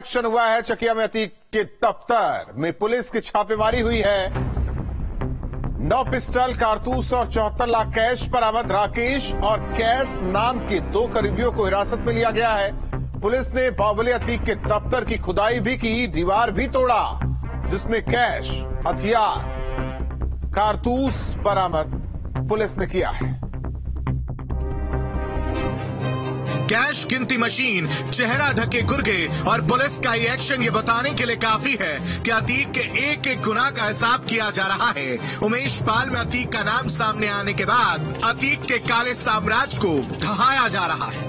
Action हुआ है चकिया में अतीक के दफ्तर में पुलिस की छापेमारी हुई है। 9 पिस्टल, कारतूस और 74 लाख कैश बरामद। राकेश और कैस नाम के 2 करीबियों को हिरासत में लिया गया है। पुलिस ने बाहुबली अतीक के दफ्तर की खुदाई भी की, दीवार भी तोड़ा, जिसमें कैश, हथियार, कारतूस बरामद पुलिस ने किया है। कैश गिनती मशीन, चेहरा ढके गुर्गे और पुलिस का ये एक्शन ये बताने के लिए काफी है कि अतीक के एक एक गुनाह का हिसाब किया जा रहा है। उमेश पाल में अतीक का नाम सामने आने के बाद अतीक के काले साम्राज्य को ढहाया जा रहा है।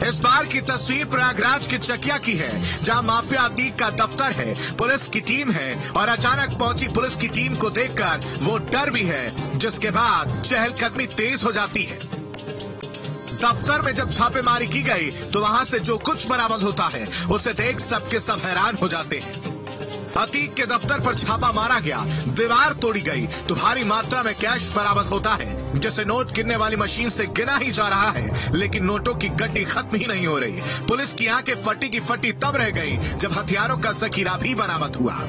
इस बार की तस्वीर प्रयागराज के चकिया की है, जहां माफिया अतीक का दफ्तर है, पुलिस की टीम है और अचानक पहुंची पुलिस की टीम को देखकर वो डर भी है, जिसके बाद चहलकदमी तेज हो जाती है। दफ्तर में जब छापेमारी की गई तो वहां से जो कुछ बरामद होता है उसे देख सबके सब हैरान हो जाते हैं। अतीक के दफ्तर पर छापा मारा गया, दीवार तोड़ी गई तो भारी मात्रा में कैश बरामद होता है, जैसे नोट गिनने वाली मशीन से गिना ही जा रहा है, लेकिन नोटों की गड्डी खत्म ही नहीं हो रही। पुलिस की आंखें फटी की फटी तब रह गई जब हथियारों का जखीरा भी बरामद हुआ।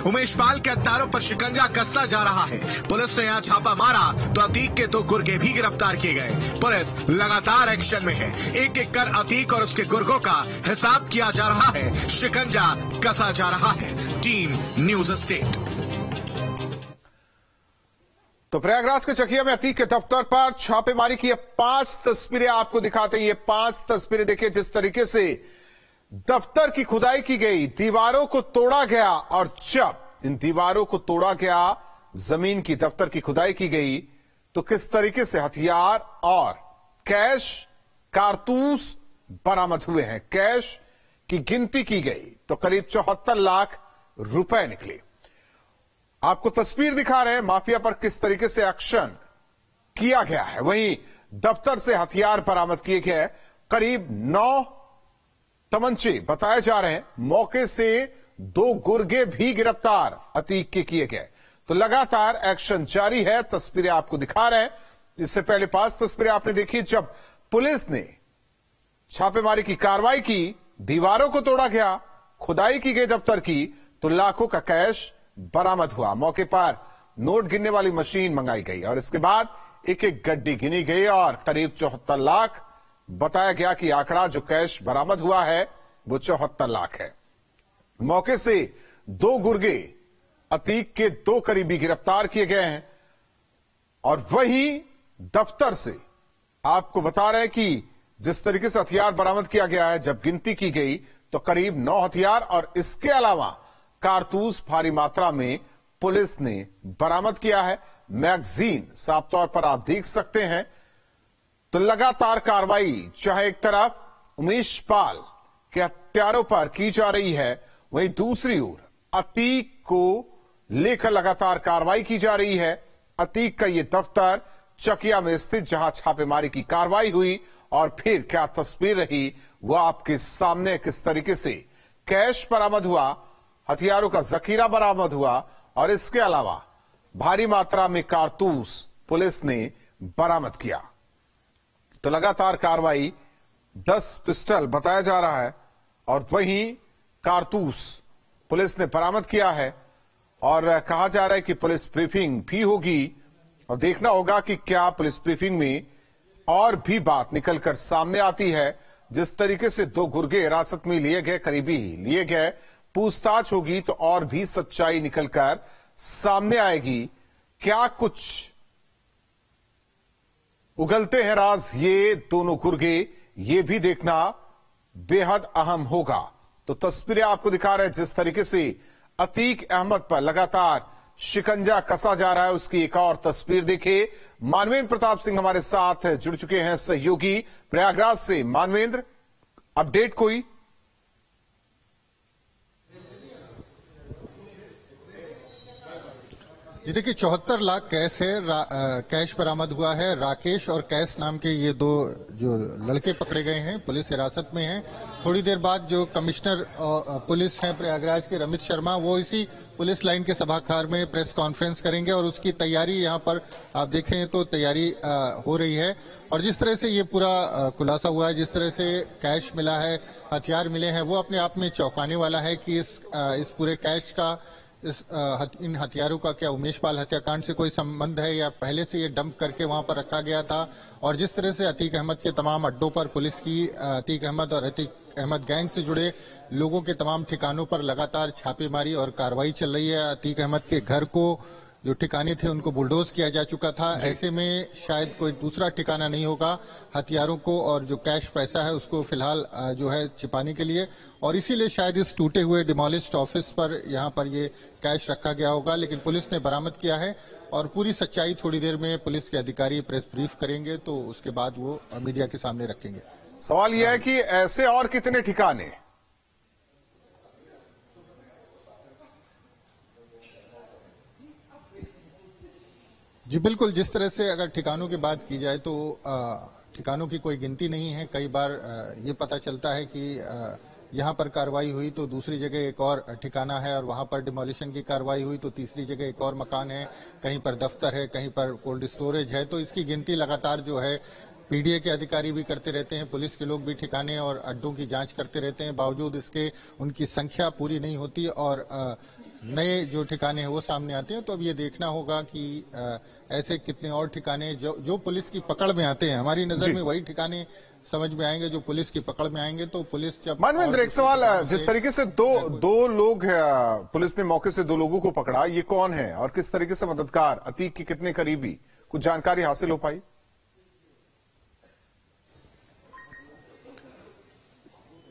उमेश पाल के हत्यारों पर शिकंजा कसता जा रहा है। पुलिस ने यहाँ छापा मारा तो अतीक के 2 गुर्गे भी गिरफ्तार किए गए। पुलिस लगातार एक्शन में है, एक एक कर अतीक और उसके गुर्गों का हिसाब किया जा रहा है, शिकंजा कसा जा रहा है। Team news state. तो प्रयागराज के चकिया में अतीक के दफ्तर पर छापेमारी की 5 तस्वीरें आपको दिखाते हैं। ये 5 तस्वीरें देखिए, जिस तरीके से दफ्तर की खुदाई की गई, दीवारों को तोड़ा गया, और जब इन दीवारों को तोड़ा गया, जमीन की दफ्तर की खुदाई की गई, तो किस तरीके से हथियार और कैश, कारतूस बरामद हुए हैं। कैश की गिनती की गई तो करीब 74 लाख रुपए निकले। आपको तस्वीर दिखा रहे हैं माफिया पर किस तरीके से एक्शन किया गया है। वहीं दफ्तर से हथियार बरामद किए गए, करीब 9 तमंचे बताए जा रहे हैं। मौके से 2 गुर्गे भी गिरफ्तार अतीक के किए गए। तो लगातार एक्शन जारी है। तस्वीरें आपको दिखा रहे हैं। इससे पहले 5 तस्वीरें आपने देखी जब पुलिस ने छापेमारी की कार्रवाई की, दीवारों को तोड़ा गया, खुदाई की गई दफ्तर की, तो लाखों का कैश बरामद हुआ। मौके पर नोट गिनने वाली मशीन मंगाई गई और इसके बाद एक एक गड्डी गिनी गई और करीब 74 लाख बताया गया कि आंकड़ा जो कैश बरामद हुआ है वो 74 लाख है। मौके से 2 गुर्गे अतीक के 2 करीबी गिरफ्तार किए गए हैं। और वहीं दफ्तर से आपको बता रहे हैं कि जिस तरीके से हथियार बरामद किया गया है, जब गिनती की गई तो करीब 9 हथियार और इसके अलावा कारतूस भारी मात्रा में पुलिस ने बरामद किया है। मैगजीन साफ तौर पर आप देख सकते हैं। तो लगातार कार्रवाई, चाहे एक तरफ उमेश पाल के हत्यारों पर की जा रही है, वहीं दूसरी ओर अतीक को लेकर लगातार कार्रवाई की जा रही है। अतीक का यह दफ्तर चकिया में स्थित, जहां छापेमारी की कार्रवाई हुई और फिर क्या तस्वीर रही वो आपके सामने। किस तरीके से कैश बरामद हुआ, हथियारों का जखीरा बरामद हुआ और इसके अलावा भारी मात्रा में कारतूस पुलिस ने बरामद किया। तो लगातार कार्रवाई, 10 पिस्टल बताया जा रहा है और वहीं कारतूस पुलिस ने बरामद किया है। और कहा जा रहा है कि पुलिस ब्रीफिंग भी होगी और देखना होगा कि क्या पुलिस ब्रीफिंग में और भी बात निकलकर सामने आती है। जिस तरीके से 2 गुर्गे हिरासत में लिए गए, करीबी लिए गए, पूछताछ होगी तो और भी सच्चाई निकलकर सामने आएगी। क्या कुछ उगलते हैं राज ये दोनों गुर्गे, ये भी देखना बेहद अहम होगा। तो तस्वीरें आपको दिखा रहे हैं जिस तरीके से अतीक अहमद पर लगातार शिकंजा कसा जा रहा है। उसकी एक और तस्वीर देखिए। मानवेंद्र प्रताप सिंह हमारे साथ जुड़ चुके हैं, सहयोगी प्रयागराज से। मानवेंद्र, अपडेट कोई? जी देखिए 74 लाख कैश है, कैश बरामद हुआ है। राकेश और कैश नाम के ये दो जो लड़के पकड़े गए हैं, पुलिस हिरासत में हैं। थोड़ी देर बाद जो कमिश्नर पुलिस हैं प्रयागराज के रमित शर्मा, वो इसी पुलिस लाइन के सभागार में प्रेस कॉन्फ्रेंस करेंगे और उसकी तैयारी यहाँ पर आप देखें तो तैयारी हो रही है। और जिस तरह से ये पूरा खुलासा हुआ है, जिस तरह से कैश मिला है, हथियार मिले हैं, वो अपने आप में चौंकाने वाला है कि इस पूरे कैश का इन हथियारों का क्या उमेश पाल हत्याकांड से कोई संबंध है या पहले से ये डंप करके वहां पर रखा गया था। और जिस तरह से अतीक अहमद के तमाम अड्डों पर पुलिस की अतीक अहमद और अतीक अहमद गैंग से जुड़े लोगों के तमाम ठिकानों पर लगातार छापेमारी और कार्रवाई चल रही है। अतीक अहमद के घर को जो ठिकाने थे उनको बुलडोज किया जा चुका था। ऐसे में शायद कोई दूसरा ठिकाना नहीं होगा हथियारों को और जो कैश पैसा है उसको फिलहाल जो है छिपाने के लिए, और इसीलिए शायद इस टूटे हुए डिमोलिश्ड ऑफिस पर यहाँ पर ये कैश रखा गया होगा। लेकिन पुलिस ने बरामद किया है और पूरी सच्चाई थोड़ी देर में पुलिस के अधिकारी प्रेस ब्रीफ करेंगे तो उसके बाद वो मीडिया के सामने रखेंगे। सवाल यह है कि ऐसे और कितने ठिकाने? जी बिल्कुल, जिस तरह से अगर ठिकानों की बात की जाए तो ठिकानों की कोई गिनती नहीं है। कई बार ये पता चलता है कि यहाँ पर कार्रवाई हुई तो दूसरी जगह एक और ठिकाना है और वहां पर डिमोलिशन की कार्रवाई हुई तो तीसरी जगह एक और मकान है, कहीं पर दफ्तर है, कहीं पर कोल्ड स्टोरेज है। तो इसकी गिनती लगातार जो है पीडीए के अधिकारी भी करते रहते हैं, पुलिस के लोग भी ठिकाने और अड्डों की जांच करते रहते हैं। बावजूद इसके उनकी संख्या पूरी नहीं होती और नए जो ठिकाने हैं वो सामने आते हैं। तो अब ये देखना होगा कि ऐसे कितने और ठिकाने जो पुलिस की पकड़ में आते हैं। हमारी नजर में वही ठिकाने समझ में आएंगे जो पुलिस की पकड़ में आएंगे। तो पुलिस जब मानवेंद्र, एक सवाल, जिस तरीके से दो लोग पुलिस ने मौके से 2 लोगों को पकड़ा, ये कौन है और किस तरीके से मददगार, अतीक के कितने करीबी, कुछ जानकारी हासिल हो पाई?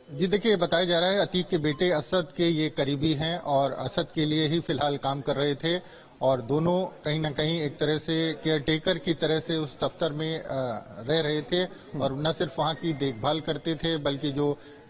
जी देखिए, बताया जा रहा है अतीक के बेटे असद के ये करीबी हैं और असद के लिए ही फिलहाल काम कर रहे थे और दोनों कहीं ना कहीं एक तरह से केयरटेकर की तरह से उस दफ्तर में रह रहे थे और न सिर्फ वहां की देखभाल करते थे बल्कि जो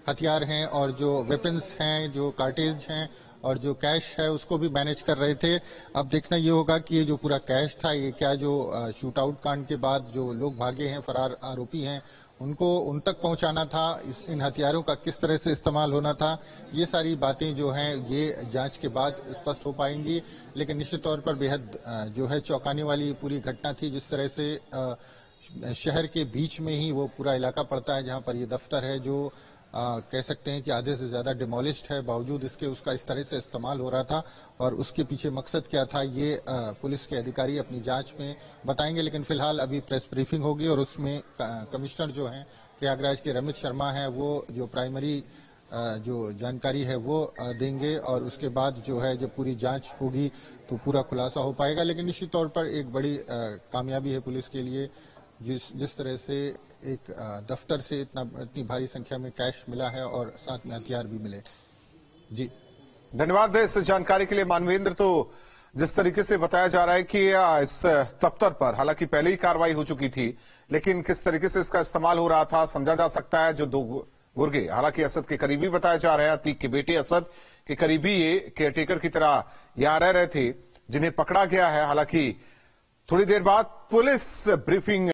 हथियार हैं और जो वेपन्स हैं, जो कार्टेज हैं और जो कैश है उसको भी मैनेज कर रहे थे। अब देखना ये होगा कि ये जो पूरा कैश था, ये क्या जो शूट आउट कांड के बाद जो लोग भागे हैं, फरार आरोपी हैं, उनको उन तक पहुंचाना था, इन हथियारों का किस तरह से इस्तेमाल होना था, ये सारी बातें जो हैं ये जांच के बाद स्पष्ट हो पाएंगी। लेकिन निश्चित तौर पर बेहद जो है चौंकाने वाली पूरी घटना थी। जिस तरह से शहर के बीच में ही वो पूरा इलाका पड़ता है जहां पर ये दफ्तर है, जो कह सकते हैं कि आधे से ज्यादा डिमोलिश्ड है, बावजूद इसके उसका इस तरह से इस्तेमाल हो रहा था और उसके पीछे मकसद क्या था ये पुलिस के अधिकारी अपनी जांच में बताएंगे। लेकिन फिलहाल अभी प्रेस ब्रीफिंग होगी और उसमें कमिश्नर जो हैं प्रयागराज के रमित शर्मा हैं, वो जो प्राइमरी जो जानकारी है वो देंगे और उसके बाद जो है जब पूरी जांच होगी तो पूरा खुलासा हो पाएगा। लेकिन निश्चित तौर पर एक बड़ी कामयाबी है पुलिस के लिए जिस तरह से एक दफ्तर से इतनी भारी संख्या में कैश मिला है और साथ में हथियार भी मिले। जी धन्यवाद इस जानकारी के लिए मानवेंद्र। तो जिस तरीके से बताया जा रहा है कि इस दफ्तर पर हालांकि पहले ही कार्रवाई हो चुकी थी, लेकिन किस तरीके से इसका इस्तेमाल हो रहा था समझा जा सकता है। जो 2 गुर्गे हालांकि असद के करीबी बताए जा रहे हैं, अतीक के बेटे असद के करीबी ये केयरटेकर की तरह यहां रह रहे थे, जिन्हें पकड़ा गया है। हालांकि थोड़ी देर बाद पुलिस ब्रीफिंग